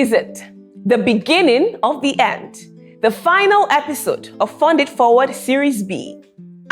is it? The beginning of the end. The final episode of Fund It Forward Series B.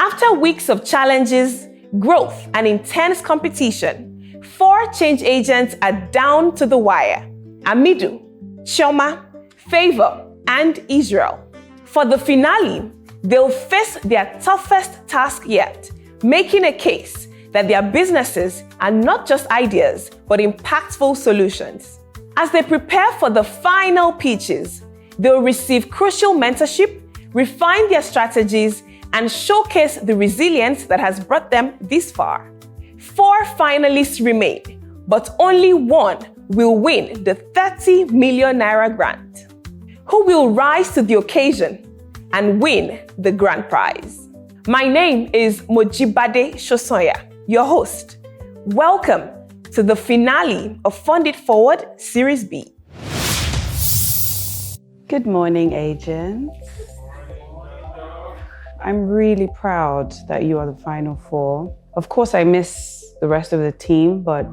After weeks of challenges, growth, and intense competition, 4 change agents are down to the wire. Amidu, Chioma, Favor, and Israel. For the finale, they'll face their toughest task yet, making a case that their businesses are not just ideas, but impactful solutions. As they prepare for the final pitches, they'll receive crucial mentorship, refine their strategies, and showcase the resilience that has brought them this far. 4 finalists remain, but only one will win the 30 million naira grant. Who will rise to the occasion and win the grand prize? My name is Mojibade Shosoya, your host. Welcome to the finale of Fund It Forward Series B. Good morning, agents. I'm really proud that you are the final 4. Of course, I miss the rest of the team, but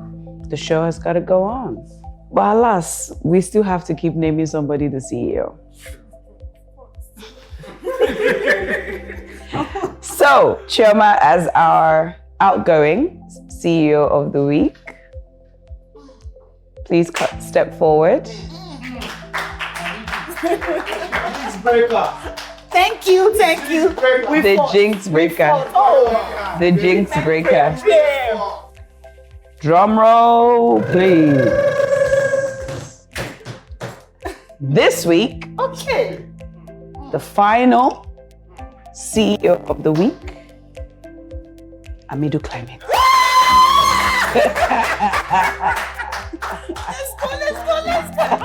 the show has got to go on. But alas, we still have to keep naming somebody the CEO. So, Chioma, as our outgoing CEO of the week, please step forward. Thank you. The jinx breaker. The jinx breaker. Drum roll, please. This week, the final CEO of the week, Amidu Climate. Let's go.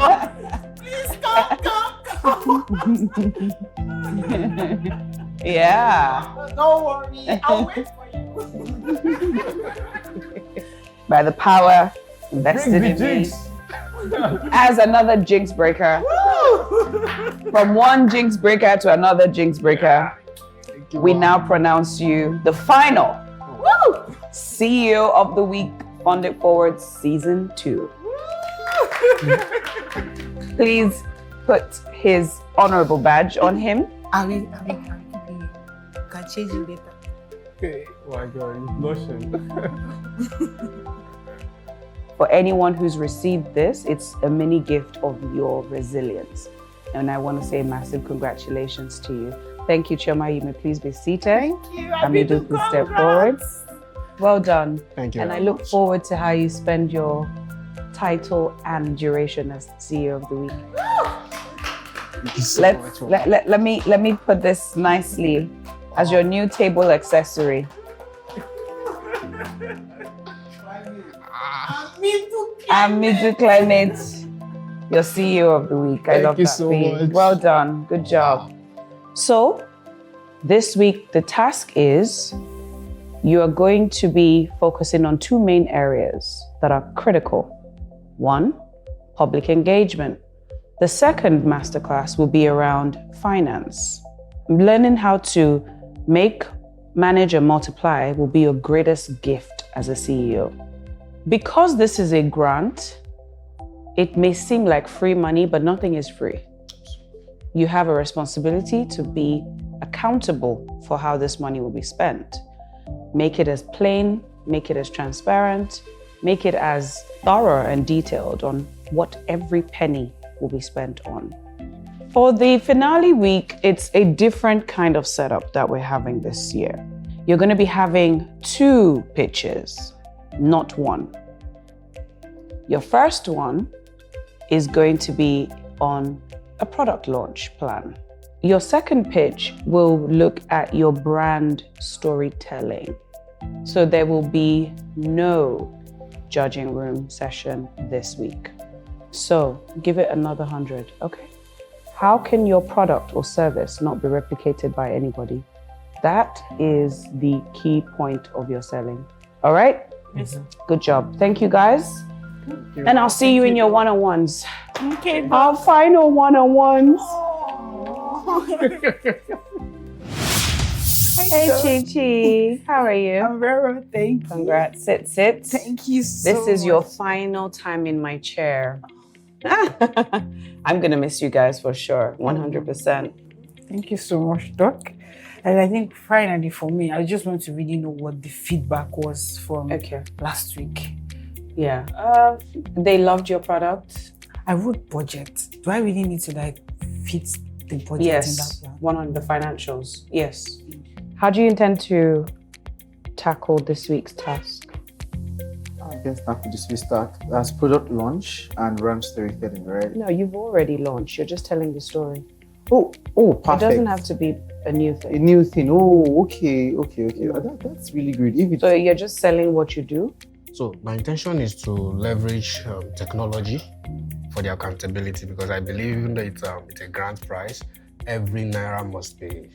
Please come. Yeah. Don't worry, I'll wait for you. By the power invested in me. As another jinx breaker. From one jinx breaker to another jinx breaker, we now pronounce you the final CEO of the week, Fund It Forward Season 2. Please put his honorable badge on him. I will can change it later. Okay. Oh my God, you're blushing. For anyone who's received this, it's a mini gift of your resilience. And I want to say massive congratulations to you. Thank you, Chioma. You may please be seated. Thank you. Amidu, please step forward. Well done. Thank you. And I look forward to how you spend your title and duration as CEO of the week. Thank you so much. Let me put this nicely as your new table accessory. Amidu Climate, your CEO of the week. I love that. Thank you so much. Well done. Good job. So, this week the task is you are going to be focusing on 2 main areas that are critical. 1, public engagement. The second masterclass will be around finance. Learning how to make, manage, and multiply will be your greatest gift as a CEO. Because this is a grant, it may seem like free money, but nothing is free. You have a responsibility to be accountable for how this money will be spent. Make it as plain, make it as transparent, make it as thorough and detailed on what every penny will be spent on. For the finale week, it's a different kind of setup that we're having this year. You're going to be having 2 pitches, not 1. Your first one is going to be on a product launch plan. Your second pitch will look at your brand storytelling. So there will be no judging room session this week. So give it another 100, okay? How can your product or service not be replicated by anybody? That is the key point of your selling. All right? Yes. Good job. Thank you, guys. And I'll see you in your one-on-ones. Okay. Our final one-on-ones. Hey, Chi-Chi. How are you? I'm very well, thank you. Congrats. Sit. Thank you so This is your much. final time in my chair. I'm going to miss you guys for sure, 100%. Thank you so much, Doc. And I think finally for me, I just want to really know what the feedback was from last week. Yeah. They loved your product. I wrote budget. Do I really need to fit the budget in that plan? One on the financials. Yes. How do you intend to tackle this week's task? I guess after this we start as product launch and run storytelling, right? No, you've already launched. You're just telling the story. Oh, perfect. It doesn't have to be a new thing. A new thing. Oh, okay. That's really great. So you're just selling what you do? So my intention is to leverage technology for the accountability, because I believe even though it's a grand prize, every naira must be,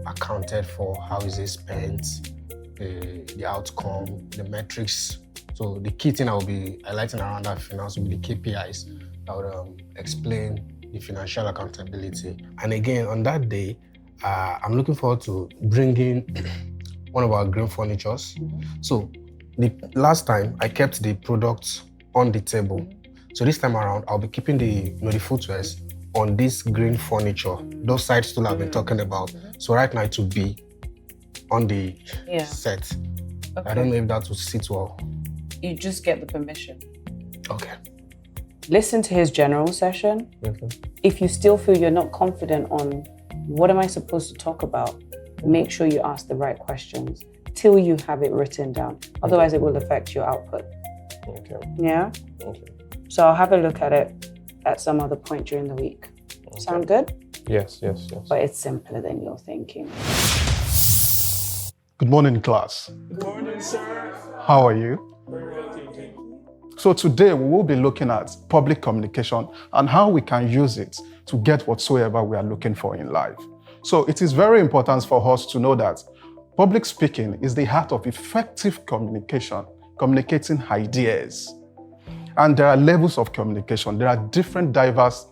accounted for. How is it spent? The outcome, the metrics. So the key thing I will be highlighting around that finance will be the KPIs that would explain the financial accountability. And again, on that day, I'm looking forward to bringing one of our green furnitures. So the last time I kept the products on the table. So this time around, I'll be keeping the footwears on this green furniture. Those side stools I've been talking about. So right now it will be on the set. Okay. I don't know if that will sit well. You just get the permission. Okay. Listen to his general session. Okay. If you still feel you're not confident on what am I supposed to talk about, make sure you ask the right questions till you have it written down. Otherwise, it will affect your output. Okay. Yeah? Okay. So I'll have a look at it at some other point during the week. Okay. Sound good? Yes. But it's simpler than you're thinking. Good morning, class. Good morning, sir. How are you? Very well, thank you. So today we will be looking at public communication and how we can use it to get whatsoever we are looking for in life. So it is very important for us to know that public speaking is the heart of effective communication, communicating ideas. And there are levels of communication. There are different diverse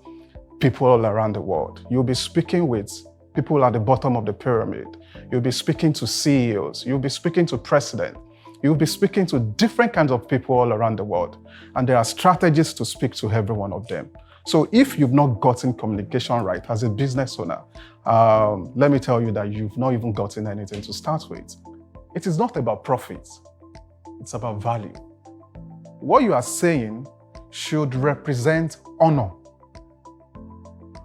people all around the world. You'll be speaking with people at the bottom of the pyramid. You'll be speaking to CEOs. You'll be speaking to presidents. You'll be speaking to different kinds of people all around the world. And there are strategies to speak to every one of them. So if you've not gotten communication right as a business owner, let me tell you that you've not even gotten anything to start with. It is not about profit. It's about value. What you are saying should represent honor.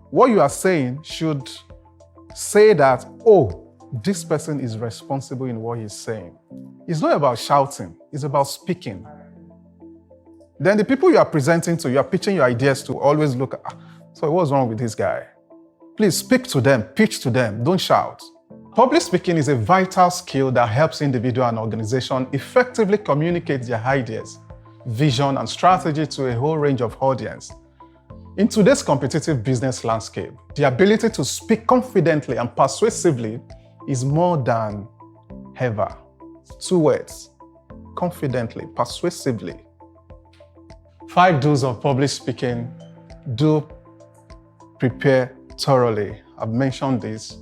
What you are saying should say that, this person is responsible in what he's saying. It's not about shouting, it's about speaking. Then the people you are presenting to, you are pitching your ideas to, always look at, so what's wrong with this guy? Please speak to them, pitch to them, don't shout. Public speaking is a vital skill that helps individual and organization effectively communicate their ideas, vision, and strategy to a whole range of audience. In today's competitive business landscape, the ability to speak confidently and persuasively is more than ever. 2 words: confidently, persuasively. 5 do's of public speaking. Do prepare thoroughly. I've mentioned this.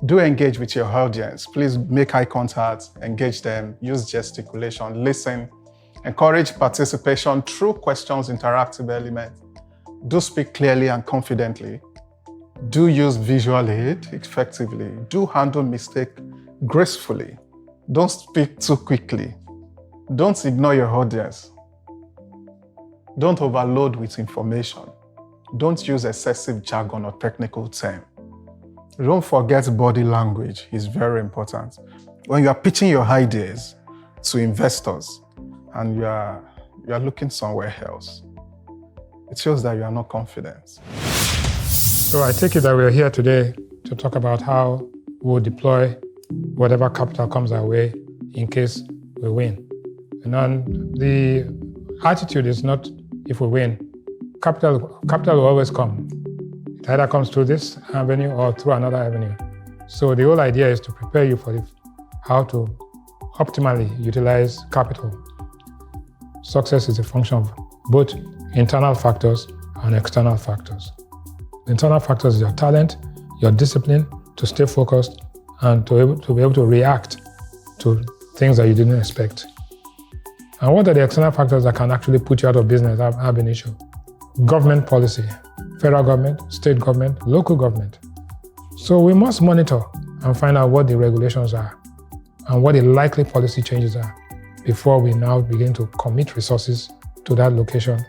Do engage with your audience. Please make eye contact, engage them, use gesticulation, listen, encourage participation through questions, interactive elements. Do speak clearly and confidently. Do use visual aid effectively. Do handle mistake gracefully. Don't speak too quickly. Don't ignore your audience. Don't overload with information. Don't use excessive jargon or technical term. Don't forget body language. It's very important. When you are pitching your ideas to investors and you are looking somewhere else, it shows that you are not confident. So I take it that we're here today to talk about how we'll deploy whatever capital comes our way in case we win. And the attitude is not if we win. Capital will always come. It either comes through this avenue or through another avenue. So the whole idea is to prepare you for how to optimally utilize capital. Success is a function of both internal factors and external factors. The internal factors is your talent, your discipline to stay focused and to be able to react to things that you didn't expect. And what are the external factors that can actually put you out of business ab initio? government policy, federal government, state government, local government. So we must monitor and find out what the regulations are and what the likely policy changes are before we now begin to commit resources to that location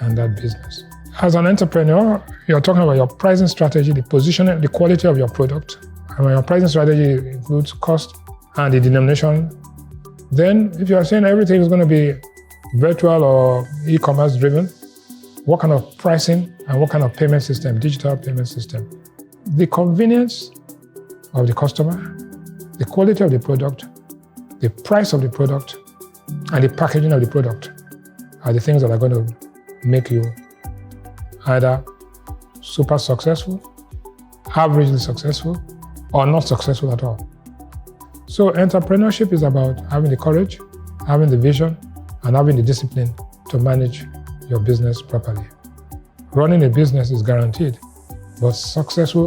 and that business. As an entrepreneur, you're talking about your pricing strategy, the positioning, the quality of your product. And when your pricing strategy includes cost and the denomination, then if you are saying everything is going to be virtual or e-commerce driven, what kind of pricing and what kind of payment system, digital payment system? The convenience of the customer, the quality of the product, the price of the product, and the packaging of the product are the things that are going to make you either super successful, averagely successful, or not successful at all. So entrepreneurship is about having the courage, having the vision, and having the discipline to manage your business properly. Running a business is guaranteed, but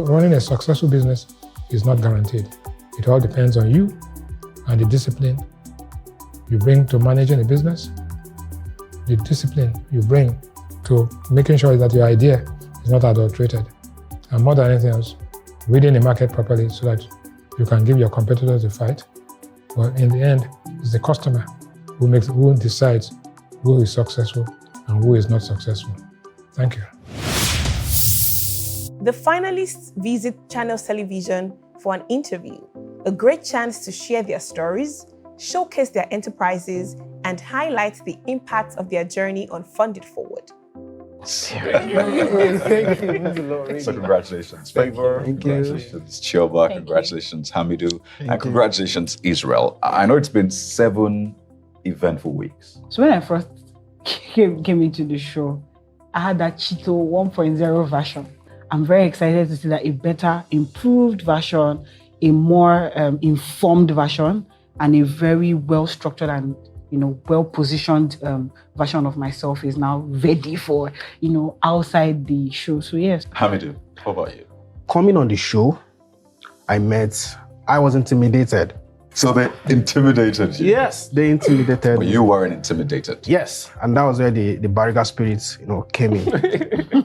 running a successful business is not guaranteed. It all depends on you and the discipline you bring to managing a business, the discipline you bring to making sure that your idea is not adulterated, and more than anything else, reading the market properly so that you can give your competitors a fight. But in the end, it's the customer who decides who is successful and who is not successful. Thank you. The finalists visit Channels Television for an interview, a great chance to share their stories, showcase their enterprises, and highlight the impact of their journey on Fund It Forward. So congratulations, Favor. Congratulations, Chioba. Congratulations, Hamidou. And congratulations, Israel. I know it's been 7 eventful weeks. So when I first came into the show, I had that Cheeto 1.0 version. I'm very excited to see that a better, improved version, a more informed version, and a very well-structured and well-positioned version of myself is now ready for, outside the show. So yes. Hamidou, how about you? Coming on the show, I was intimidated. So they intimidated you? Yes, they intimidated But me. you weren't intimidated? Yes, and that was where the Bariga spirits, came in.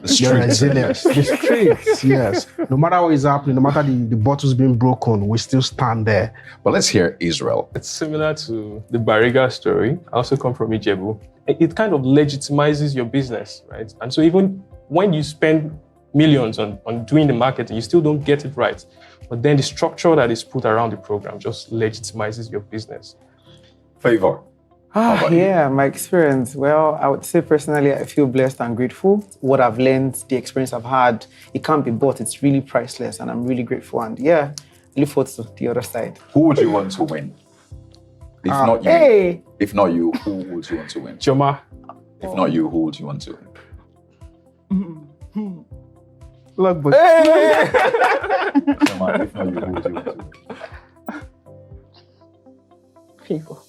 The The streets. resilience, the streets, yes. No matter what is happening, no matter the bottles being broken, we still stand there. But let's hear Israel. It's similar to the Bariga story. I also come from Ijebu. It kind of legitimizes your business, right? And so even when you spend millions on doing the marketing, you still don't get it right. But then the structure that is put around the program just legitimizes your business. Favor. Yeah, my experience. Well, I would say personally, I feel blessed and grateful. What I've learned, the experience I've had, it can't be bought. It's really priceless, and I'm really grateful. And yeah, I look forward to the other side. Who would you want to win? If not you, Hey! if not you, who would you want to win? Choma. If not you, who would you want to win? Look, but Come on, if not you, who would you want to win? people.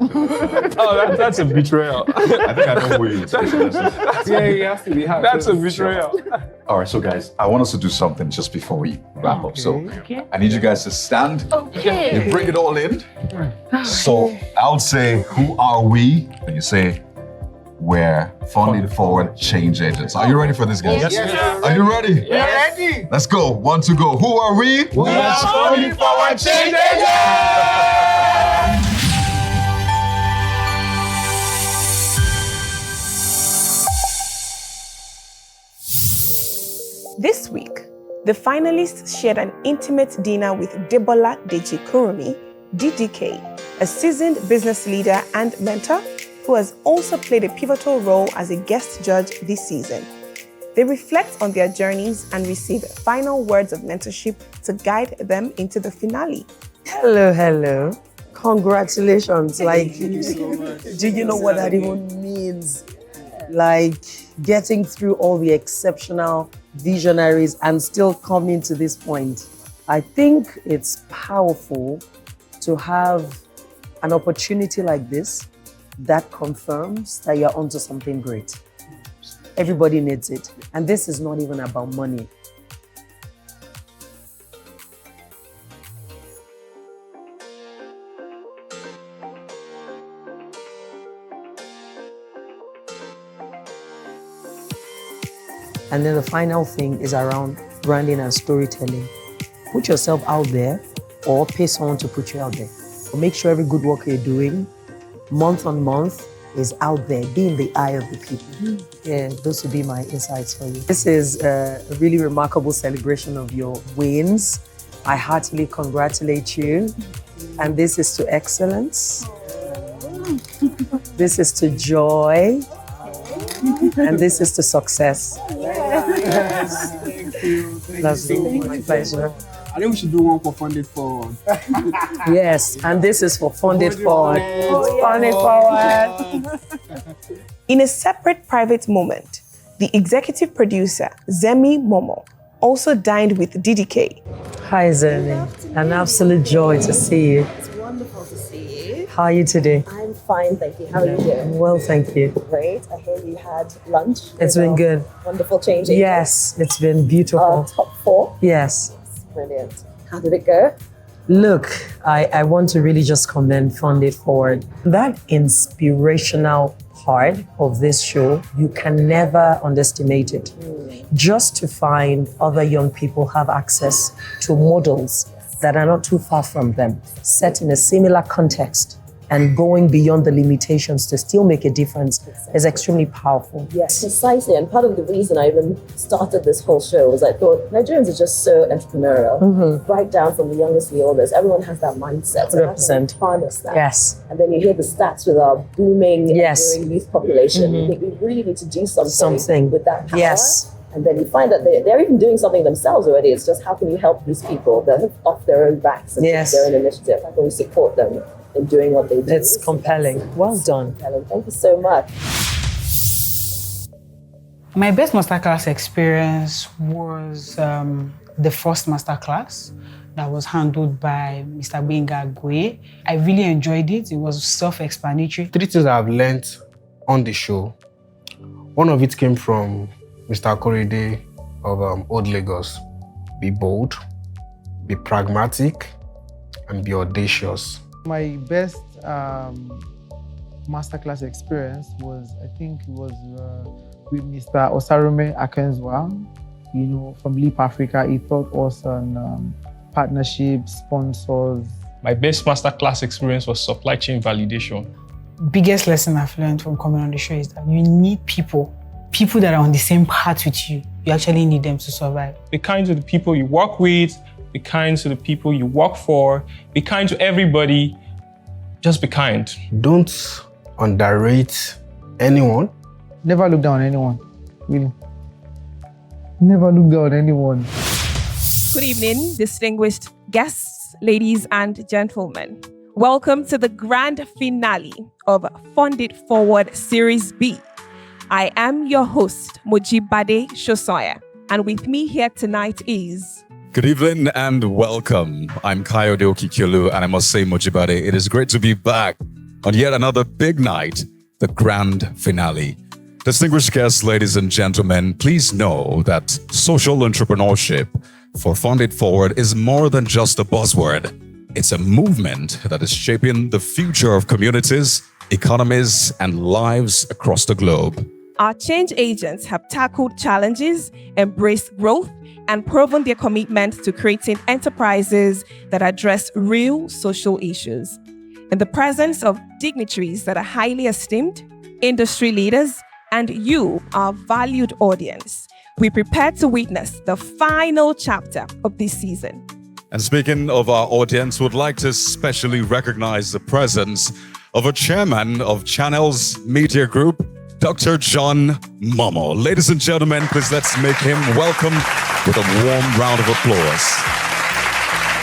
Oh, that's a betrayal. I think I know who you would say. Yeah, you have to be happy. That's a betrayal. All right, so guys, I want us to do something just before we wrap up. So I need you guys to stand. Okay. You bring it all in. So I'll say, who are we? And you say, we're Fund It Forward change agents. Are you ready for this, guys? Yes. Are you ready? Yes. Ready. Let's go. 1, 2, go. Who are we? We are Fund It Forward change agents. This week, the finalists shared an intimate dinner with Debola Deji Kurumi, DDK, a seasoned business leader and mentor who has also played a pivotal role as a guest judge this season. They reflect on their journeys and receive final words of mentorship to guide them into the finale. Hello. Congratulations. Thank you so much. Do you know what that even means? Like getting through all the exceptional visionaries and still coming to this point. I think it's powerful to have an opportunity like this that confirms that you're onto something great. Everybody needs it. And this is not even about money. And then the final thing is around branding and storytelling. Put yourself out there or pay someone to put you out there. But make sure every good work you're doing, month on month, is out there, be in the eye of the people. Yeah, those would be my insights for you. This is a really remarkable celebration of your wins. I heartily congratulate you. And this is to excellence. This is to joy. And this is to success. Yes. Thank you. Lovely. My pleasure. I think we should do one for Funded Forward. Yes, and this is for Funded Forward. Funded Forward. In a separate private moment, the executive producer, Zemi Momo, also dined with DDK. Hi, Zemi. An absolute joy to see you. It's wonderful to see you. How are you today? I'm fine, thank you. How are you doing? Well, thank you. Great. I hear you had lunch. It's been good. Wonderful change. Yes, it's been beautiful. Top 4. Yes. Brilliant. How did it go? Look, I want to really just commend Funded Forward. That inspirational part of this show, you can never underestimate it. Just to find other young people have access to models that are not too far from them, set in a similar context, and going beyond the limitations to still make a difference is extremely powerful. Yes, precisely. And part of the reason I even started this whole show was I thought Nigerians are just so entrepreneurial, right down from the youngest to the oldest. Everyone has that mindset. So 100%. Harness that. Yes. And then you hear the stats with our booming Yes. enduring youth population. I think we really need to do something with that power. Yes. And then you find that they're even doing something themselves already. It's just how can you help these people that are off their own backs and Yes. their own initiative? How can we support them in doing what they do? It's compelling. Well done. Compelling. Thank you so much. My best masterclass experience was the first masterclass that was handled by Mr. Benga Gwe. I really enjoyed it. It was self-explanatory. 3 things I've learned on the show. One of it came from Mr. Korede of Old Lagos. Be bold, be pragmatic, and be audacious. My best masterclass experience was, I think it was with Mr. Osarume Akenzwa, from Leap Africa. He taught us on partnerships, sponsors. My best masterclass experience was supply chain validation. Biggest lesson I've learned from coming on the show is that you need people that are on the same path with you. You actually need them to survive. Be kind to the people you work with, be kind to the people you work for, be kind to everybody, just be kind. Don't underrate anyone. Never look down on anyone, really. Never look down on anyone. Good evening, distinguished guests, ladies and gentlemen. Welcome to the grand finale of Funded Forward Series B. I am your host, Mojibade Shosoya, and with me here tonight is... Good evening and welcome. I'm Kayode Okikiolu, and I must say, Mojibade, it is great to be back on yet another big night, the grand finale. Distinguished guests, ladies and gentlemen, please know that social entrepreneurship for Funded Forward is more than just a buzzword. It's a movement that is shaping the future of communities, economies, and lives across the globe. Our change agents have tackled challenges, embraced growth, and proven their commitment to creating enterprises that address real social issues. In the presence of dignitaries that are highly esteemed, industry leaders, and you, our valued audience, we prepare to witness the final chapter of this season. And speaking of our audience, would like to especially recognize the presence of a chairman of Channels Media Group, Dr. John Momo. Ladies and gentlemen, please let's make him welcome with a warm round of applause.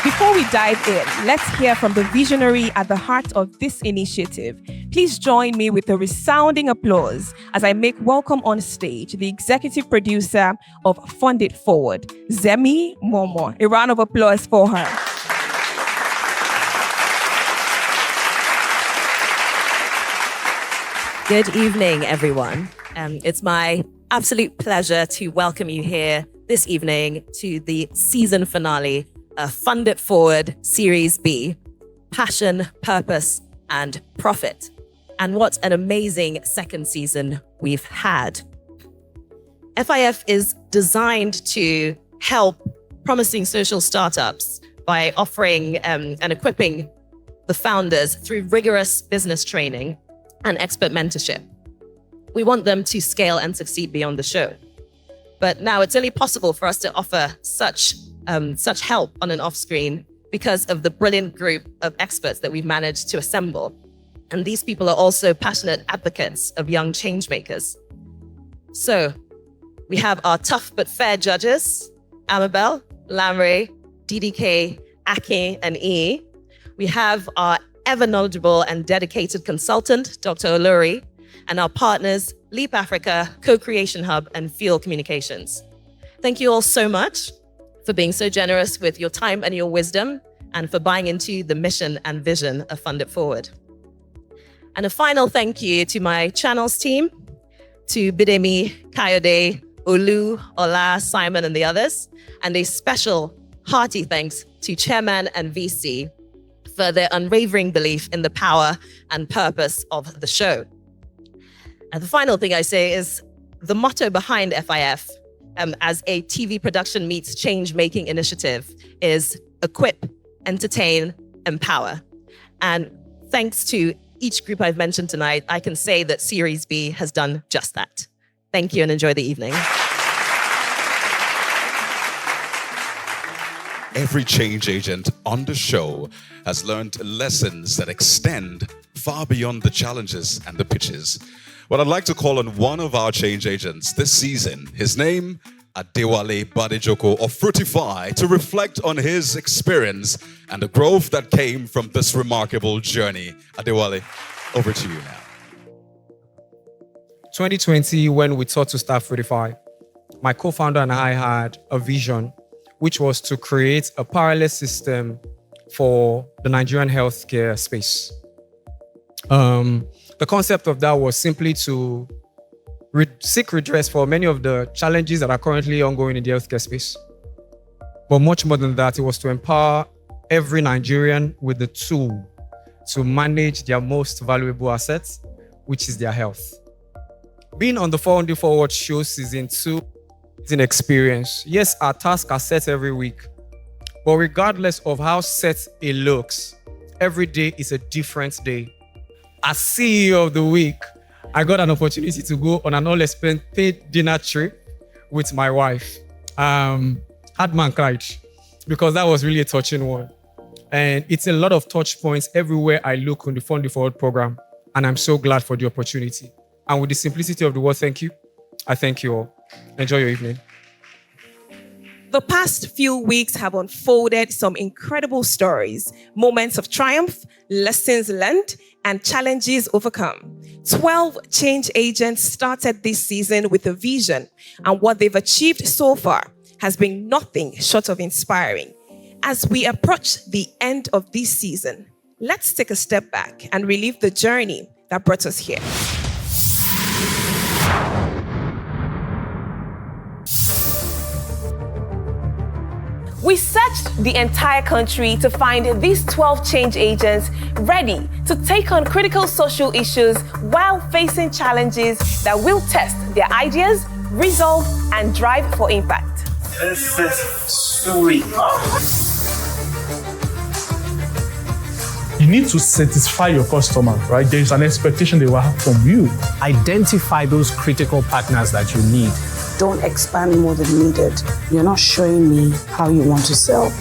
Before we dive in, let's hear from the visionary at the heart of this initiative. Please join me with a resounding applause as I make welcome on stage the executive producer of Funded Forward, Zemi Momo. A round of applause for her. Good evening, everyone. It's my absolute pleasure to welcome you here this evening to the season finale of Funded Forward Series B, Passion, Purpose, and Profit. And what an amazing second season we've had. FIF is designed to help promising social startups by offering and equipping the founders through rigorous business training and expert mentorship. We want them to scale and succeed beyond the show. But now it's only possible for us to offer such help on and off screen because of the brilliant group of experts that we've managed to assemble. And these people are also passionate advocates of young change makers. So we have our tough but fair judges, Amabel, Lamre, DDK, Aki, and E. We have our ever knowledgeable and dedicated consultant, Dr. Olori, and our partners, Leap Africa, Co-Creation Hub, and Fuel Communications. Thank you all so much for being so generous with your time and your wisdom, and for buying into the mission and vision of Fund It Forward. And a final thank you to my channels team, to Bidemi, Kayode, Olu, Ola, Simon, and the others, and a special hearty thanks to Chairman and VC for their unwavering belief in the power and purpose of the show. And the final thing I say is the motto behind FIF as a TV production meets change-making initiative is equip, entertain, empower. And thanks to each group I've mentioned tonight, I can say that Series B has done just that. Thank you and enjoy the evening. Every change agent on the show has learned lessons that extend far beyond the challenges and the pitches. But I'd like to call on one of our change agents this season. His name, Adewale Badejoko of Fruitify, to reflect on his experience and the growth that came from this remarkable journey. Adewale, over to you now. 2020, when we thought to start Fruitify, my co-founder and I had a vision, which was to create a parallel system for the Nigerian healthcare space. The concept of that was simply to seek redress for many of the challenges that are currently ongoing in the healthcare space. But much more than that, it was to empower every Nigerian with the tool to manage their most valuable assets, which is their health. Being on the Fund It Forward show season 2 is an experience. Yes, our tasks are set every week, but regardless of how set it looks, every day is a different day. As CEO of the week, I got an opportunity to go on an all-expense paid dinner trip with my wife. Had man cried because that was really a touching one. And it's a lot of touch points everywhere I look on the Fund It Forward program. And I'm so glad for the opportunity. And with the simplicity of the word thank you, I thank you all. Enjoy your evening. The past few weeks have unfolded some incredible stories, moments of triumph, lessons learned, and challenges overcome. 12 change agents started this season with a vision, and what they've achieved so far has been nothing short of inspiring. As we approach the end of this season, let's take a step back and relive the journey that brought us here. We searched the entire country to find these 12 change agents ready to take on critical social issues while facing challenges that will test their ideas, resolve, and drive for impact. This is sweet. You need to satisfy your customer, right? There is an expectation they will have from you. Identify those critical partners that you need. Don't expand more than needed. You're not showing me how you want to sell.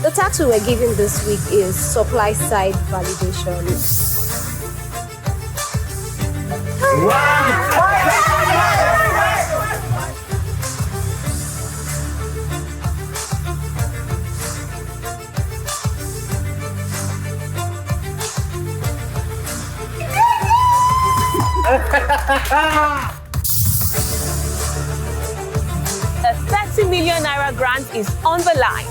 The task we were given this week is supply side validation. A 30 million naira grant is on the line.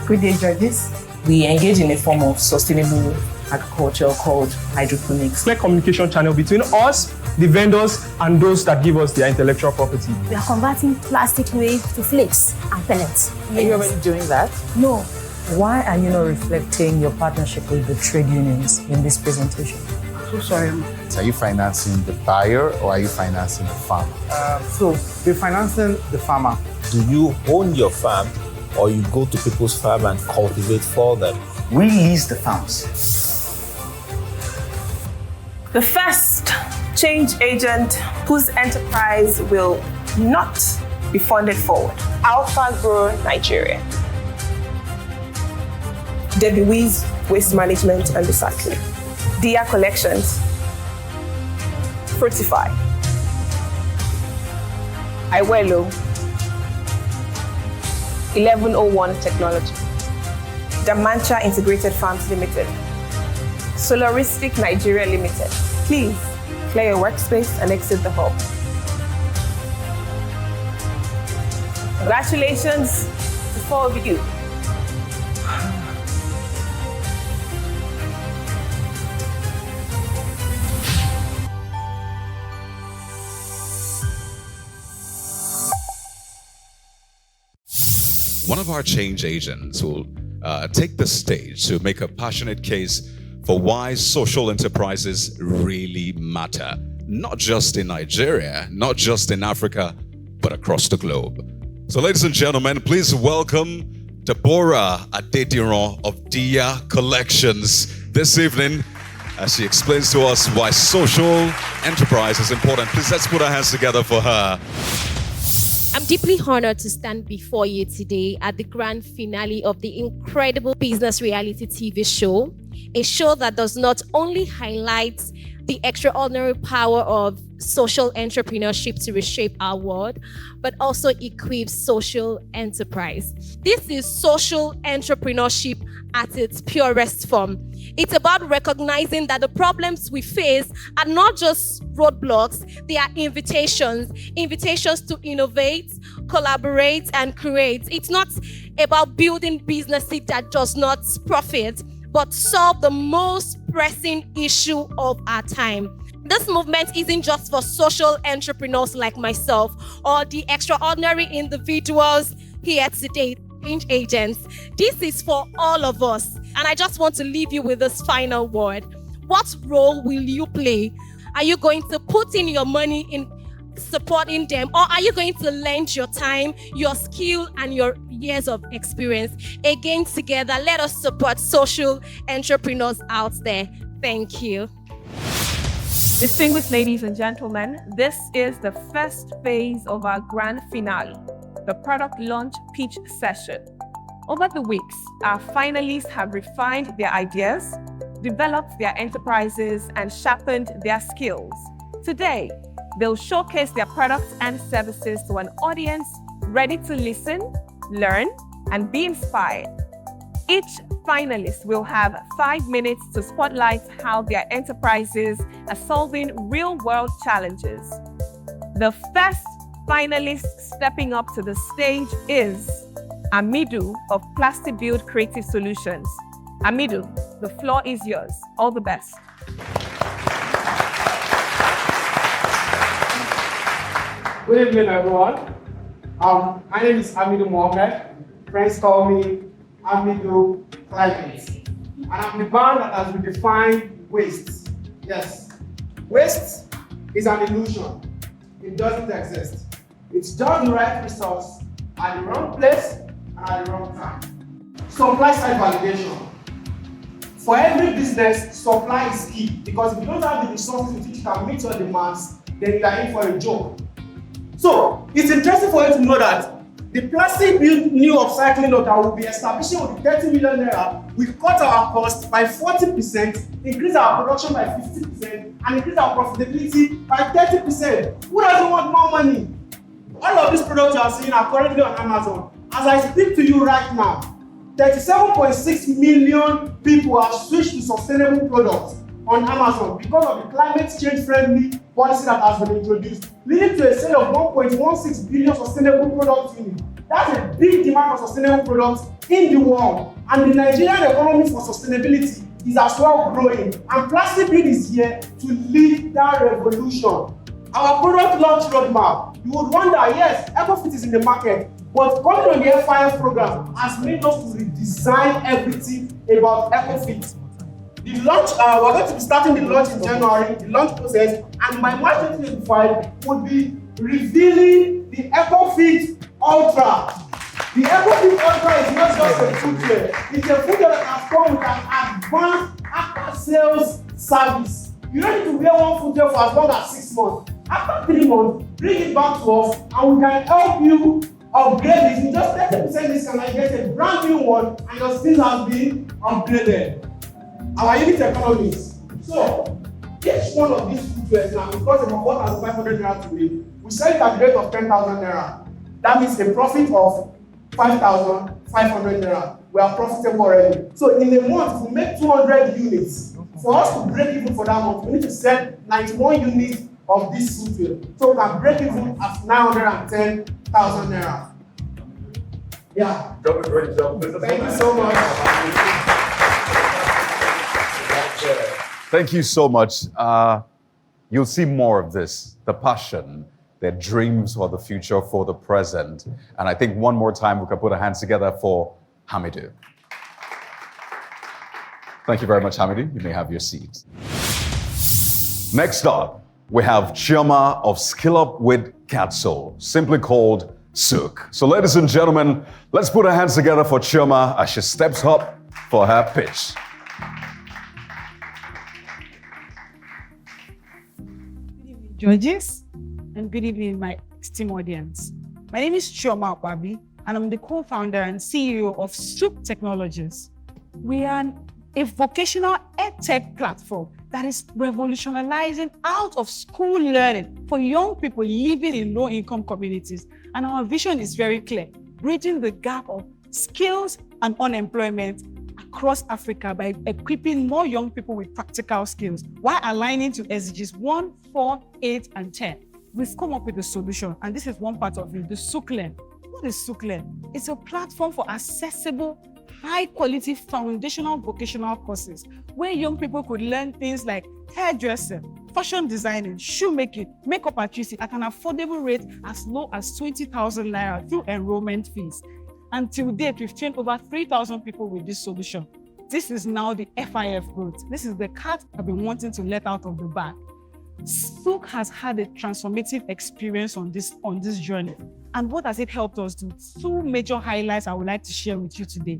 Good day, judges. We engage in a form of sustainable agriculture called hydroponics. Clear communication channel between us, the vendors, and those that give us their intellectual property. We are converting plastic waste to flakes and pellets. Are you already doing that? No. Why are you not reflecting your partnership with the trade unions in this presentation? So sorry. So are you financing the buyer or are you financing the farmer? So we're financing the farmer. Do you own your farm or you go to people's farm and cultivate for them? We lease the farms. The first change agent whose enterprise will not be funded forward. Alpha Grow Nigeria. Debbie Wee's Waste Management and Recycling. Dia Collections. Fruitify. Iwelo. 1101 Technology. Damancha Integrated Farms Limited. Solaristic Nigeria Limited. Please clear your workspace and exit the hall. Congratulations to 4 of you. One of our change agents will take the stage to make a passionate case for why social enterprises really matter, not just in Nigeria, not just in Africa, but across the globe. So ladies and gentlemen, please welcome Deborah Adediran of Dia Collections this evening as she explains to us why social enterprise is important. Please let's put our hands together for her. I'm deeply honored to stand before you today at the grand finale of the incredible business reality TV show, a show that does not only highlight the extraordinary power of social entrepreneurship to reshape our world, but also equips social enterprise. This is social entrepreneurship at its purest form. It's about recognizing that the problems we face are not just roadblocks, they are invitations to innovate, collaborate, and create. It's not about building businesses that does not profit, but solve the most pressing issue of our time. This movement isn't just for social entrepreneurs like myself or the extraordinary individuals here today, change agents. This is for all of us. And I just want to leave you with this final word. What role will you play? Are you going to put in your money in supporting them, or are you going to lend your time, your skill, and your years of experience? Again, together, let us support social entrepreneurs out there. Thank you. Distinguished ladies and gentlemen, this is the first phase of our grand finale, the product launch pitch session. Over the weeks, our finalists have refined their ideas, developed their enterprises, and sharpened their skills. Today, they'll showcase their products and services to an audience ready to listen, learn, and be inspired. Each finalist will have 5 minutes to spotlight how their enterprises are solving real-world challenges. The first finalist stepping up to the stage is Amidu of Plastic Build Creative Solutions. Amidu, the floor is yours. All the best. Good evening, everyone. My name is Amidu Mohammed. Friends call me Amidu Climate. And I'm the man that has redefined waste. Yes. Waste is an illusion. It doesn't exist. It's just the right resource at the wrong place and at the wrong time. Supply side validation. For every business, supply is key, because if you don't have the resources with which you can meet your demands, then you are in for a joke. So it's interesting for you to know that the plastic new upcycling lot that we'll be establishing with 30 million naira, we cut our cost by 40%, increase our production by 50%, and increase our profitability by 30%. Who doesn't want more money? All of these products you are seeing are currently on Amazon. As I speak to you right now, 37.6 million people have switched to sustainable products on Amazon because of the climate change friendly policy that has been introduced, leading to a sale of 1.16 billion sustainable products units. That's a big demand for sustainable products in the world. And the Nigerian economy for sustainability is as well growing. And Plastic Build is here to lead that revolution. Our product launch roadmap, you would wonder, yes, EcoFit is in the market, but coming on the FIF program has made us to redesign everything about EcoFit. The launch, we're going to be starting the launch in January, the launch process, and by March 2025 would be revealing the EcoFit Ultra. The EcoFit Ultra is not just a footwear. It's a footwear that has come with an advanced after-sales service. You don't need to wear one footwear for as long as 6 months. After 3 months, bring it back to us and we can help you upgrade it. You just 30% discount and get a brand new one and your skills have been upgraded. Our unit economics. So, each one of these footwears now, it costs about 4,500 naira today. We sell it at the rate of 10,000 naira. That means a profit of 5,500 naira. We are profitable already. So, in a month, we make 200 units. For us to break even for that month, we need to sell 91 units of this footwear. So, we can break even at 910,000 naira. Yeah. Thank you so much. Thank you so much. You'll see more of this, the passion, their dreams for the future, for the present. And I think one more time we can put our hands together for Hamidou. Thank you very much, Hamidou. You may have your seat. Next up, we have Chioma of Skill Up with Catsoul, simply called Sook. So ladies and gentlemen, let's put our hands together for Chioma as she steps up for her pitch. Judges, and good evening, my esteemed audience. My name is Chioma Okwabi, and I'm the co-founder and CEO of Sook Technologies. We are a vocational edtech platform that is revolutionizing out of school learning for young people living in low-income communities. And our vision is very clear, bridging the gap of skills and unemployment across Africa by equipping more young people with practical skills while aligning to SDGs 1, 4, 8, and 10. We've come up with a solution, and this is one part of it, the Sook Learn. What is Sook Learn? It's a platform for accessible, high-quality foundational vocational courses where young people could learn things like hairdressing, fashion designing, shoemaking, makeup artistry at an affordable rate as low as 20,000 naira through enrollment fees. Until date, we've trained over 3,000 people with this solution. This is now the FIF growth. This is the cat I've been wanting to let out of the bag. Sook has had a transformative experience on this journey. And what has it helped us do? 2 major highlights I would like to share with you today.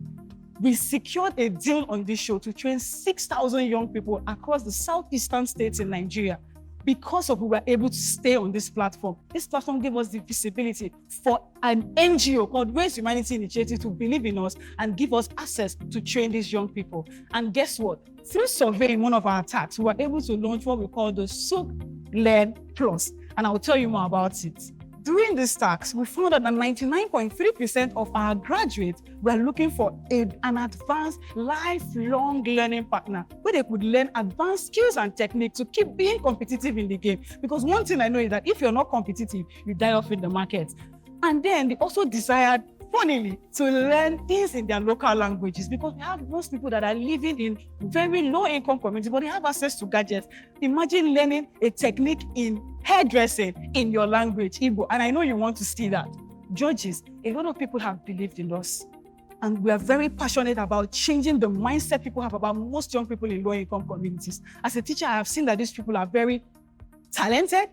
We secured a deal on this show to train 6,000 young people across the southeastern states in Nigeria. Because of we were able to stay on this platform. This platform gave us the visibility for an NGO called Raise Humanity Initiative to believe in us and give us access to train these young people. And guess what? Through surveying one of our attacks, we were able to launch what we call the Sook Learn Plus. And I'll tell you more about it. During this tax, we found out that 99.3% of our graduates were looking for an advanced lifelong learning partner where they could learn advanced skills and techniques to keep being competitive in the game. Because one thing I know is that if you're not competitive, you die off in the market. And then they also desired, funnily, to learn things in their local languages because we have most people that are living in very low-income communities, but they have access to gadgets. Imagine learning a technique in hairdressing in your language, Igbo, and I know you want to see that. Judges, a lot of people have believed in us, and we are very passionate about changing the mindset people have about most young people in low-income communities. As a teacher, I have seen that these people are very talented,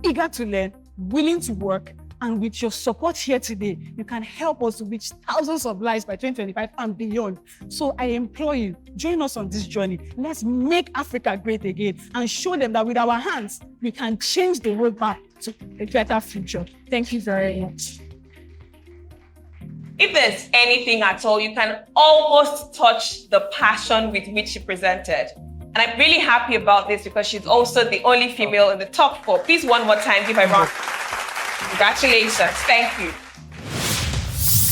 eager to learn, willing to work, and with your support here today, you can help us to reach thousands of lives by 2025 and beyond. So I implore you, join us on this journey. Let's make Africa great again and show them that with our hands, we can change the roadmap to a better future. Thank you very much. If there's anything at all, you can almost touch the passion with which she presented. And I'm really happy about this because she's also the only female in the top 4. Please, one more time, give her a round. Congratulations. Thank you.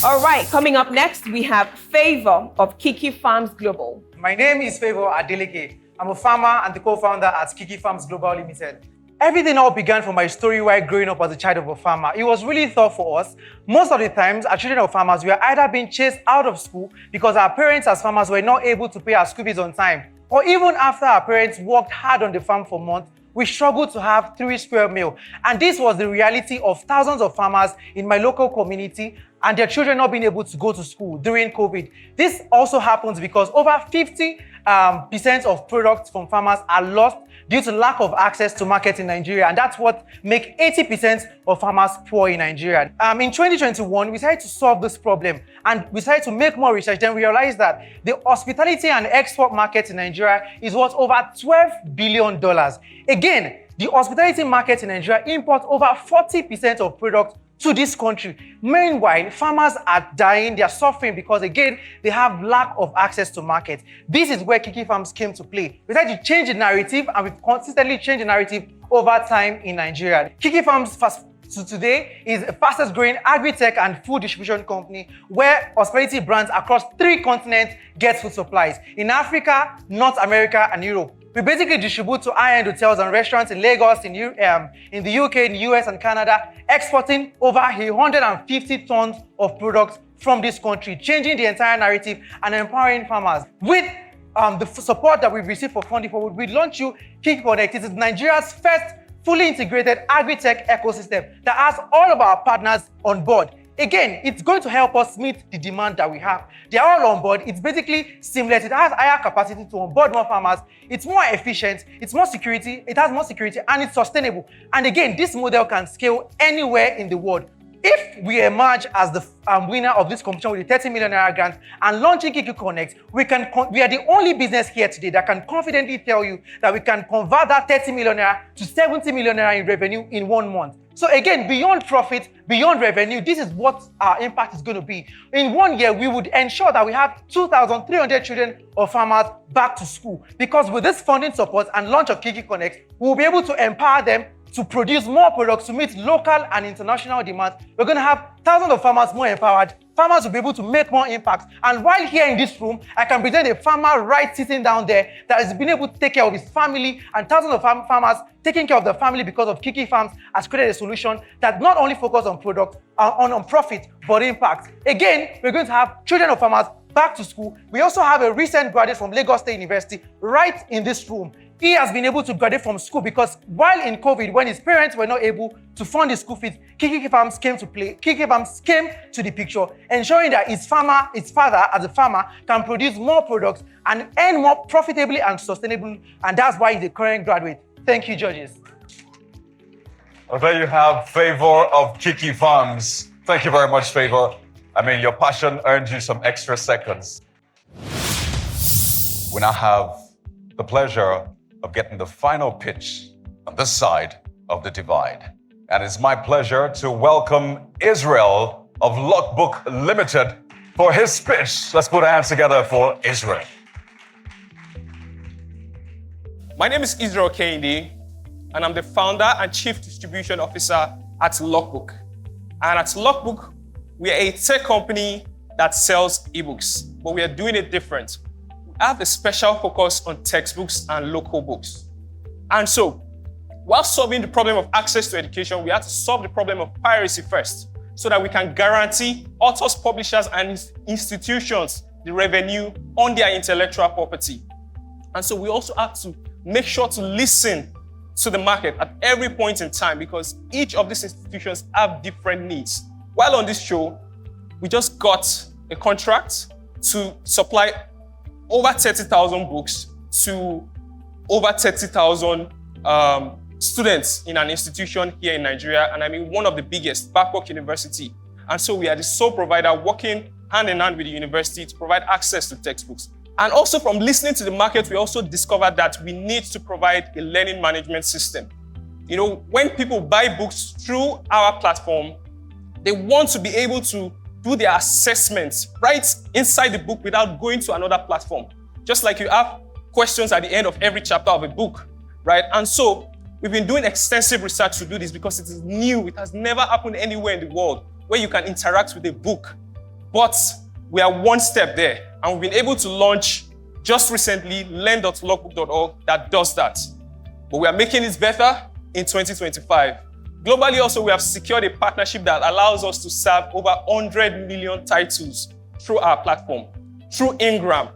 All right, coming up next, we have Favor of Kiki Farms Global. My name is Favor Adeleke. I'm a farmer and the co-founder at Kiki Farms Global Limited. Everything all began from my story while growing up as a child of a farmer. It was really tough for us. Most of the times, as children of farmers, we were either being chased out of school because our parents as farmers were not able to pay our school fees on time. Or even after our parents worked hard on the farm for months, we struggled to have 3 square meals. And this was the reality of thousands of farmers in my local community and their children not being able to go to school during COVID. This also happens because over 50% of products from farmers are lost due to lack of access to market in Nigeria, and that's what makes 80% of farmers poor in Nigeria. In 2021, we decided to solve this problem, and we decided to make more research. Then we realized that the hospitality and export market in Nigeria is worth over $12 billion. Again, the hospitality market in Nigeria imports over 40% of products to this country. Meanwhile, farmers are dying, they are suffering because, again, they have lack of access to market. This is where Kiki Farms came to play. We tried to change the narrative, and we've consistently changed the narrative over time in Nigeria. Kiki Farms today is the fastest growing agri-tech and food distribution company where hospitality brands across 3 continents get food supplies: in Africa, North America, and Europe. We basically distribute to high-end hotels and restaurants in Lagos, in the UK, in the US, and Canada, exporting over 150 tons of products from this country, changing the entire narrative and empowering farmers. With the support that we've received for Funding Forward, we launched Kiki Connect. It is Nigeria's first fully integrated agri-tech ecosystem that has all of our partners on board. Again, it's going to help us meet the demand that we have. They are all on board. It's basically seamless. It has higher capacity to onboard more farmers. It's more efficient. It's more security. It has more security, and it's sustainable. And again, this model can scale anywhere in the world. If we emerge as the winner of this competition with the 30 million naira grant and launching Kiki Connect, we are the only business here today that can confidently tell you that we can convert that 30 million naira to 70 million naira in revenue in 1 month. So again, beyond profit, beyond revenue, this is what our impact is going to be. In 1 year, we would ensure that we have 2,300 children of farmers back to school. Because with this funding support and launch of Kiki Connect, we'll be able to empower them to produce more products to meet local and international demands. We're going to have thousands of farmers more empowered. Farmers will be able to make more impact. And while here in this room, I can present a farmer right sitting down there that has been able to take care of his family, and thousands of farmers taking care of their family because of Kiki Farms has created a solution that not only focuses on product, on profit, but impact. Again, we're going to have children of farmers back to school. We also have a recent graduate from Lagos State University right in this room. He has been able to graduate from school because while in COVID, when his parents were not able to fund his school fees, Kiki Farms came to play. Kiki Farms came to the picture, ensuring that his father, as a farmer, can produce more products and earn more profitably and sustainably, and that's why he's a current graduate. Thank you, judges. Well, there you have Favor of Kiki Farms. Thank you very much, Favor. I mean, your passion earned you some extra seconds. We now have the pleasure of getting the final pitch on this side of the divide. And it's my pleasure to welcome Israel of Lockbook Limited for his pitch. Let's put our hands together for Israel. My name is Israel Kehinde, and I'm the founder and chief distribution officer at Lockbook. And at Lockbook, we are a tech company that sells ebooks, but we are doing it different. We have a special focus on textbooks and local books. And so, while solving the problem of access to education, we have to solve the problem of piracy first, so that we can guarantee authors, publishers, and institutions the revenue on their intellectual property. And so we also have to make sure to listen to the market at every point in time, because each of these institutions have different needs. While on this show, we just got a contract to supply over 30,000 books to over 30,000 students in an institution here in Nigeria, and I mean one of the biggest, Babcock University. And so we are the sole provider working hand in hand with the university to provide access to textbooks. And also from listening to the market, we also discovered that we need to provide a learning management system. You know, when people buy books through our platform, they want to be able to do their assessments right inside the book without going to another platform. Just like you have questions at the end of every chapter of a book, right? And so we've been doing extensive research to do this because it is new. It has never happened anywhere in the world where you can interact with a book. But we are one step there, and we've been able to launch just recently learn.lockbook.org that does that. But we are making it better in 2025. Globally also, we have secured a partnership that allows us to serve over 100 million titles through our platform, through Ingram.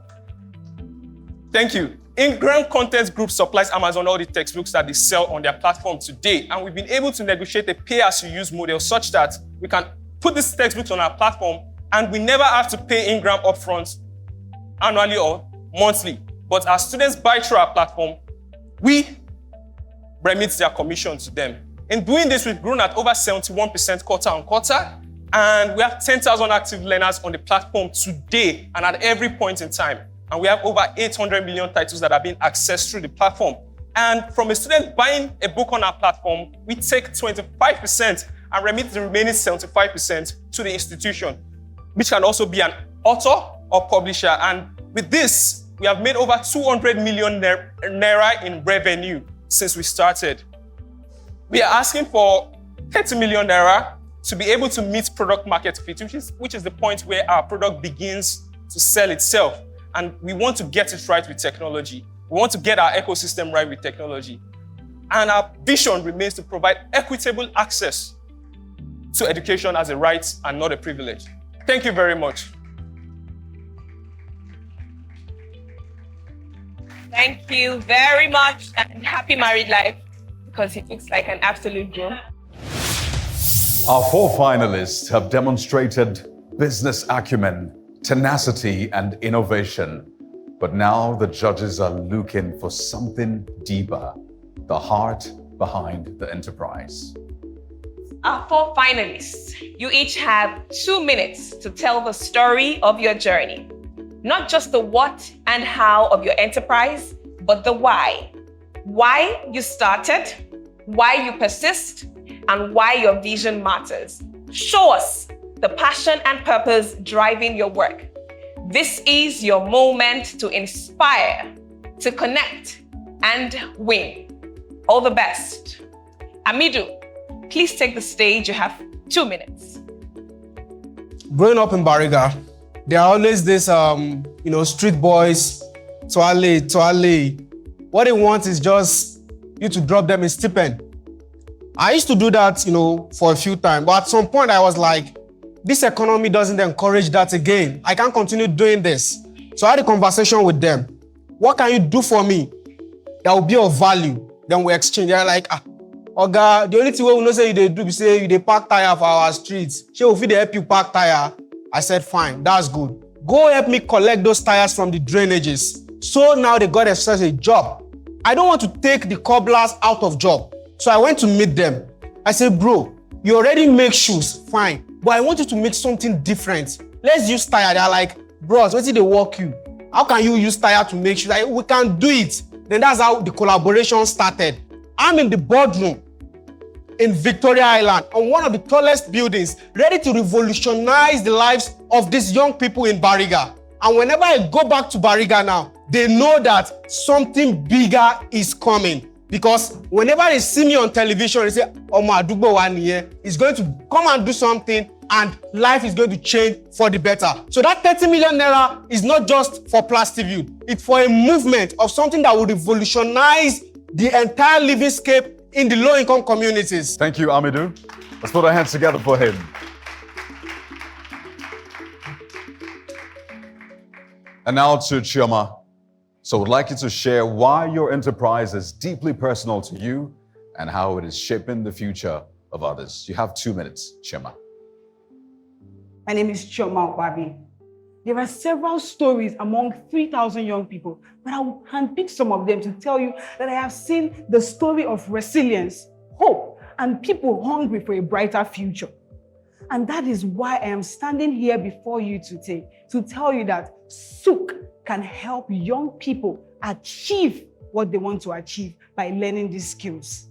Thank you. Ingram Content Group supplies Amazon all the textbooks that they sell on their platform today, and we've been able to negotiate a pay-as-you-use model such that we can put these textbooks on our platform, and we never have to pay in-gram upfront annually or monthly. But as students buy through our platform, we remit their commission to them. In doing this, we've grown at over 71% quarter on quarter, and we have 10,000 active learners on the platform today and at every point in time. And we have over 800 million titles that are being accessed through the platform. And from a student buying a book on our platform, we take 25% and remit the remaining 75% to the institution, which can also be an author or publisher. And with this, we have made over 200 million naira in revenue since we started. We are asking for 30 million naira to be able to meet product market fit, which is the point where our product begins to sell itself. And we want to get it right with technology. We want to get our ecosystem right with technology. And our vision remains to provide equitable access to education as a right and not a privilege. Thank you very much. Thank you very much, and happy married life, because he looks like an absolute groom. Our 4 finalists have demonstrated business acumen, tenacity, and innovation. But now the judges are looking for something deeper, the heart behind the enterprise. Our 4 finalists, you each have 2 minutes to tell the story of your journey. Not just the what and how of your enterprise, but the why. Why you started, why you persist, and why your vision matters. Show us the passion and purpose driving your work. This is your moment to inspire, to connect, and win. All the best. Amidu, please take the stage. You have 2 minutes. Growing up in Bariga, there are always this, street boys, toale. What they want is just you to drop them in stipend. I used to do that, for a few times. But at some point, I was like, this economy doesn't encourage that again. I can't continue doing this. So I had a conversation with them. What can you do for me that will be of value? Then we exchange. They're like, Oga, the only thing we know say you do is say you park tire for our streets. She will help you park tire. I said, fine, that's good. Go help me collect those tires from the drainages. So now they got themselves a job. I don't want to take the cobblers out of job. So I went to meet them. I said, bro, you already make shoes, fine. But I want you to make something different. Let's use tire. They're like, bros, what did they work you? How can you use tire to make shoes? We can do it. Then that's how the collaboration started. I'm in the boardroom in Victoria Island on one of the tallest buildings, ready to revolutionize the lives of these young people in Bariga. And whenever I go back to Bariga now, they know that something bigger is coming. Because whenever they see me on television, they say, Oma Adugbo Waniye is going to come and do something, and life is going to change for the better. So that 30 million naira is not just for Plastic Youth. It's for a movement of something that will revolutionize the entire living scape in the low-income communities. Thank you, Amidu. Let's put our hands together for him. And now to Chioma. So I'd like you to share why your enterprise is deeply personal to you and how it is shaping the future of others. You have 2 minutes, Chioma. My name is Chioma Okwabi. There are several stories among 3,000 young people, but I will handpick some of them to tell you that I have seen the story of resilience, hope, and people hungry for a brighter future. And that is why I am standing here before you today to tell you that Sook can help young people achieve what they want to achieve by learning these skills.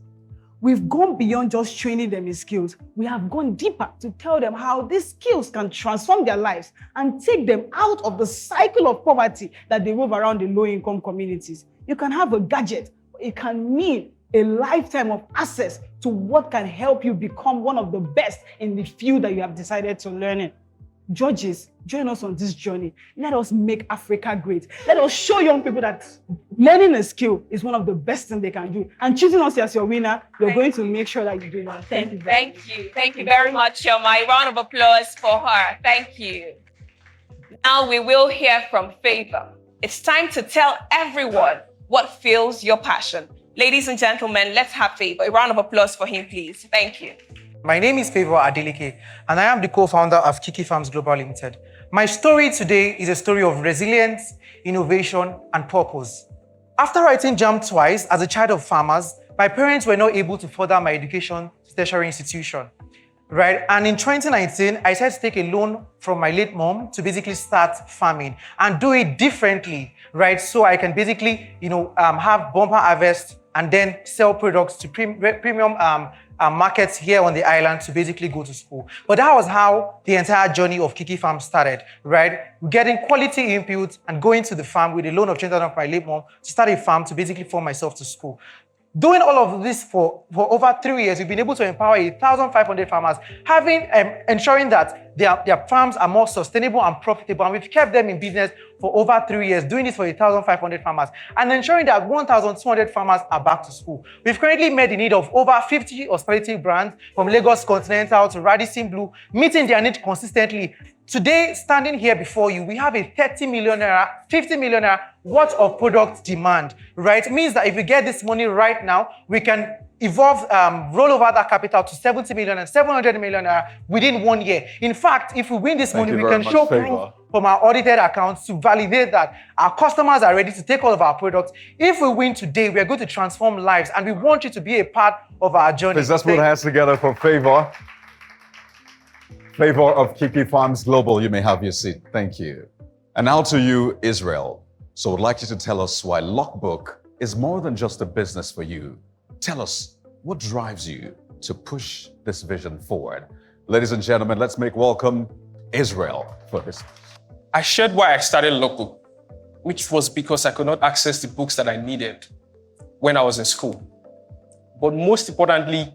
We've gone beyond just training them in skills. We have gone deeper to tell them how these skills can transform their lives and take them out of the cycle of poverty that they rove around the low-income communities. You can have a gadget, but it can mean a lifetime of access to what can help you become one of the best in the field that you have decided to learn in. Judges, join us on this journey. Let us make Africa great. Let us show young people that learning a skill is one of the best things they can do. And choosing us as your winner, you're going to make sure that you do that. Thank you. Thank you very much, Chioma. A round of applause for her. Thank you. Now we will hear from Favor. It's time to tell everyone what fuels your passion. Ladies and gentlemen, let's have Favor. A round of applause for him, please. Thank you. My name is Favour Adeleke, and I am the co-founder of Kiki Farms Global Limited. My story today is a story of resilience, innovation, and purpose. After writing JAMB twice as a child of farmers, my parents were not able to further my education to tertiary institution, right? And in 2019, I decided to take a loan from my late mom to basically start farming and do it differently, right? So I can basically, have bumper harvest and then sell products to premium markets here on the island to basically go to school. But that was how the entire journey of Kiki Farm started, right? Getting quality inputs and going to the farm with a loan of 20,000 from my late mom to start a farm to basically fund myself to school. Doing all of this for over 3 years, we've been able to empower 1,500 farmers, ensuring that their farms are more sustainable and profitable. And we've kept them in business for over 3 years, doing this for 1,500 farmers, and ensuring that 1,200 farmers are back to school. We've currently met the need of over 50 hospitality brands, from Lagos Continental to Radisson Blue, meeting their needs consistently. Today, standing here before you, we have a 30 million naira, 50 million naira worth of product demand, right? It means that if we get this money right now, we can roll over that capital to 70 million and 700 million naira within 1 year. In fact, if we win this money, we can show proof from our audited accounts to validate that our customers are ready to take all of our products. If we win today, we are going to transform lives, and we want you to be a part of our journey. Let's put our hands together for Favour. Favour of Kiki Farms Global, you may have your seat. Thank you. And now to you, Israel. So I'd like you to tell us why Logbook is more than just a business for you. Tell us what drives you to push this vision forward. Ladies and gentlemen, let's make welcome Israel first. I shared why I started Logbook, which was because I could not access the books that I needed when I was in school. But most importantly,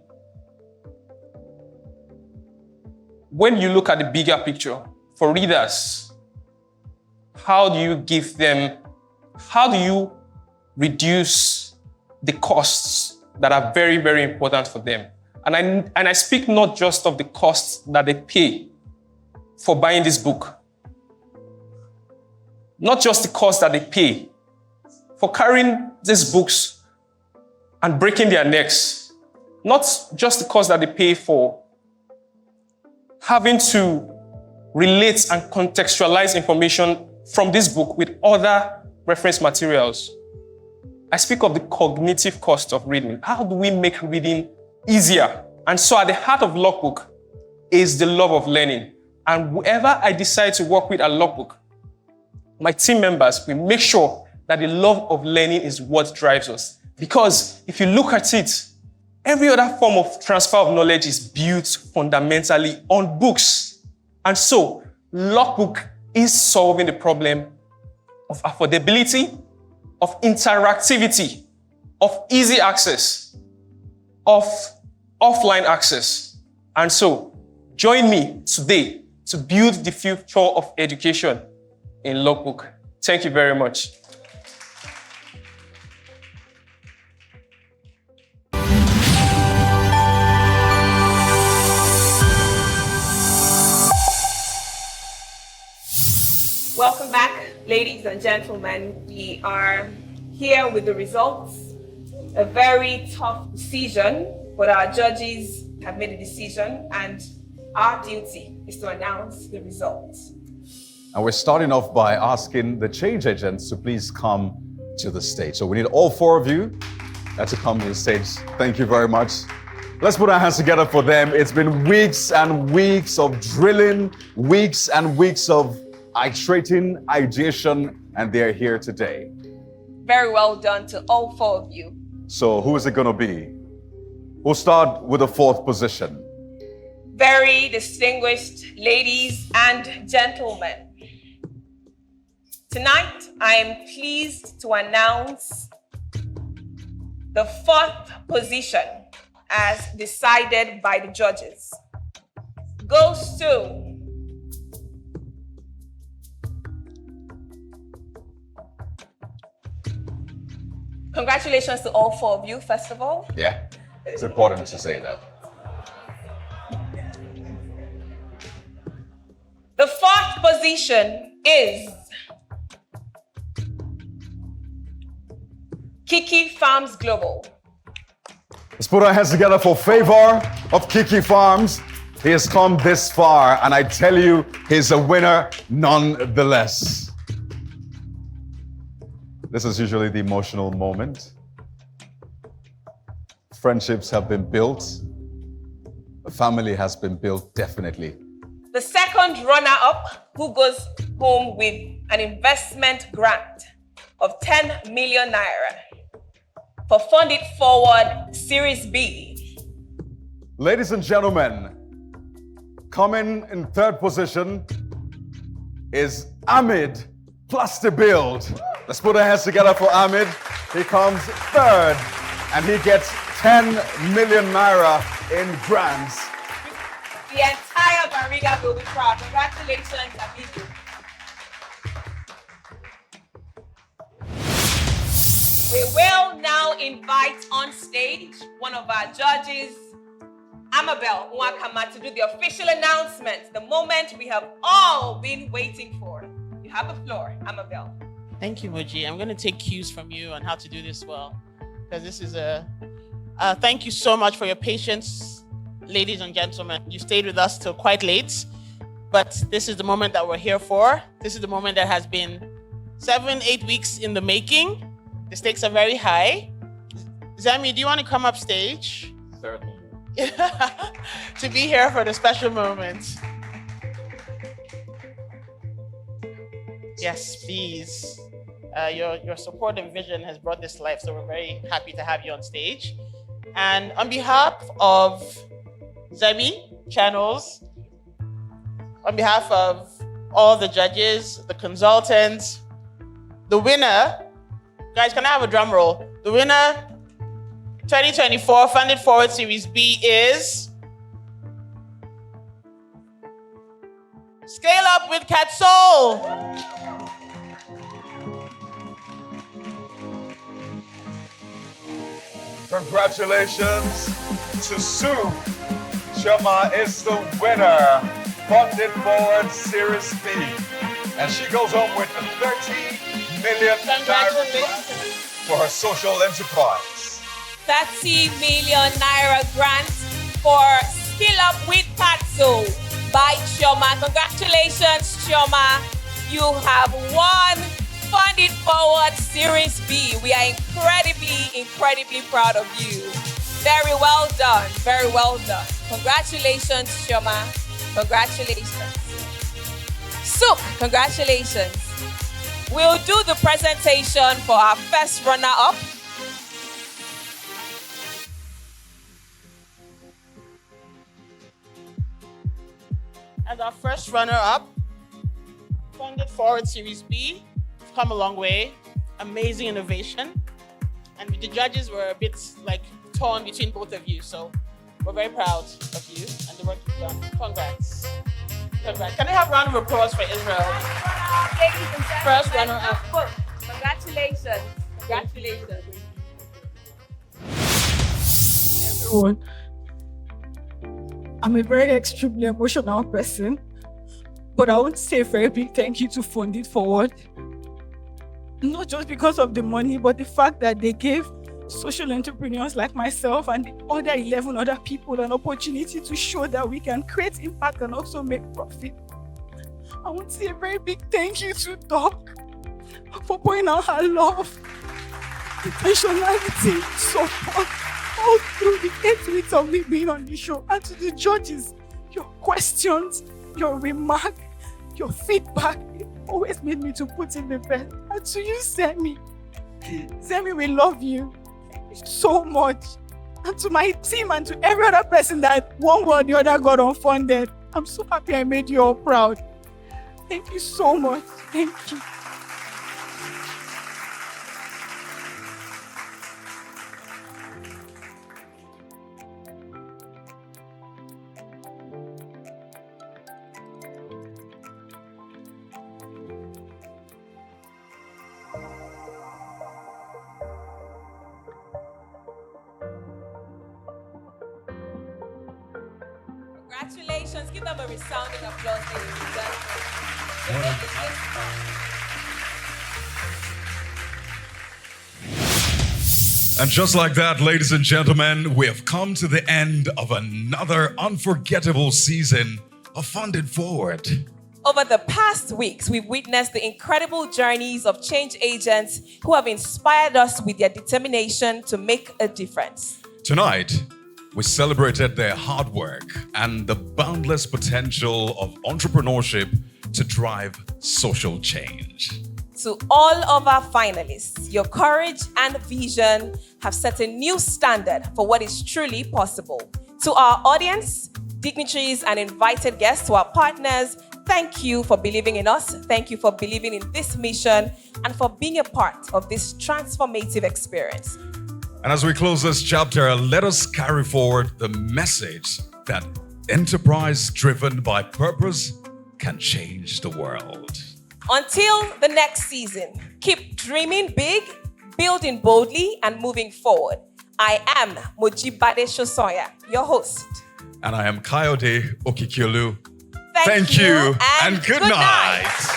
when you look at the bigger picture, for readers, how do you reduce the costs that are very, very important for them? And I speak not just of the costs that they pay for buying this book, not just the cost that they pay for carrying these books and breaking their necks, not just the cost that they pay for having to relate and contextualize information from this book with other reference materials. I speak of the cognitive cost of reading. How do we make reading easier? And so at the heart of Logbook is the love of learning. And whoever I decide to work with at Logbook, my team members, we make sure that the love of learning is what drives us. Because if you look at it, every other form of transfer of knowledge is built fundamentally on books. And so, Logbook is solving the problem of affordability, of interactivity, of easy access, of offline access. And so, join me today to build the future of education in Logbook. Thank you very much. Welcome back, ladies and gentlemen. We are here with the results. A very tough decision, but our judges have made a decision, and our duty is to announce the results. And we're starting off by asking the change agents to please come to the stage. So we need all four of you to come to the stage. Thank you very much. Let's put our hands together for them. It's been weeks and weeks of drilling, weeks and weeks of iterating, ideation, and they're here today. Very well done to all four of you. So who is it going to be? We'll start with the fourth position. Very distinguished ladies and gentlemen. Tonight, I am pleased to announce the fourth position as decided by the judges goes to congratulations to all four of you, first of all. Yeah, it's important to say that. The fourth position is Kiki Farms Global. Let's put our hands together for Favor of Kiki Farms. He has come this far, and I tell you, he's a winner nonetheless. This is usually the emotional moment. Friendships have been built. A family has been built, definitely. The second runner-up, who goes home with an investment grant of 10 million naira for Fund It Forward Series B. Ladies and gentlemen, coming in third position is Ahmed Plasterbuild. Let's put our hands together for Ahmed. He comes third, and he gets 10 million naira in grants. The entire Bariga will be proud. Congratulations, Abidu. We will now invite on stage one of our judges, Amabel Nwakama, to do the official announcement, the moment we have all been waiting for. You have the floor, Amabel. Thank you, Moji. I'm going to take cues from you on how to do this well, because this is thank you so much for your patience, ladies and gentlemen. You stayed with us till quite late, but this is the moment that we're here for. This is the moment that has been 7-8 weeks in the making. The stakes are very high. Zami, do you want to come up stage? Certainly. To be here for the special moment. Yes, please. Your support and vision has brought this to life, so we're very happy to have you on stage. And on behalf of Zemi Channels, on behalf of all the judges, the consultants, the winner, guys, can I have a drum roll? The winner 2024 Fund It Forward Series B is Scale Up with Katsol. Congratulations to Sue. Shema is the winner. Fund It Forward Series B. And she goes home with 30 million naira for her social enterprise. 30 million naira grant for Skill Up with Patso by Chioma. Congratulations, Chioma. You have won Fund It Forward Series B. We are incredibly proud of you. Very well done. Very well done. Congratulations, Chioma. Congratulations. Sook, congratulations. We'll do the presentation for our first runner-up. As our first runner-up, Fund It Forward Series B. We've come a long way. Amazing innovation. And the judges were a bit torn between both of you. So we're very proud of you and the work you've done. Congrats. Congrats. Can I have a round of applause for Israel? First runner-up. Congratulations. Congratulations. Everyone, I'm a very extremely emotional person, but I want to say a very big thank you to Fund It Forward. Not just because of the money, but the fact that they gave social entrepreneurs like myself and the other 11 other people an opportunity to show that we can create impact and also make profit. I want to say a very big thank you to Doc for pointing out her love, intentionality, support all through the 8 weeks of me being on the show, and to the judges, your questions, your remark, your feedback, it always made me to put in the best. And to you, Zemi, we love you so much. And to my team and to every other person that one way or the other got unfunded, I'm so happy I made you all proud. Thank you so much. Thank you. Congratulations. Give them a resounding applause, ladies and gentlemen. And just like that, ladies and gentlemen, we have come to the end of another unforgettable season of Funded Forward. Over the past weeks, we've witnessed the incredible journeys of change agents who have inspired us with their determination to make a difference. Tonight, we celebrated their hard work and the boundless potential of entrepreneurship to drive social change. To all of our finalists, your courage and vision have set a new standard for what is truly possible. To our audience, dignitaries and invited guests, to our partners, thank you for believing in us. Thank you for believing in this mission and for being a part of this transformative experience. And as we close this chapter, let us carry forward the message that enterprise driven by purpose can change the world. Until the next season, keep dreaming big, building boldly, and moving forward. I am Mojibade Shosoya, your host. And I am Kayode Okikiolu. Thank you and good night.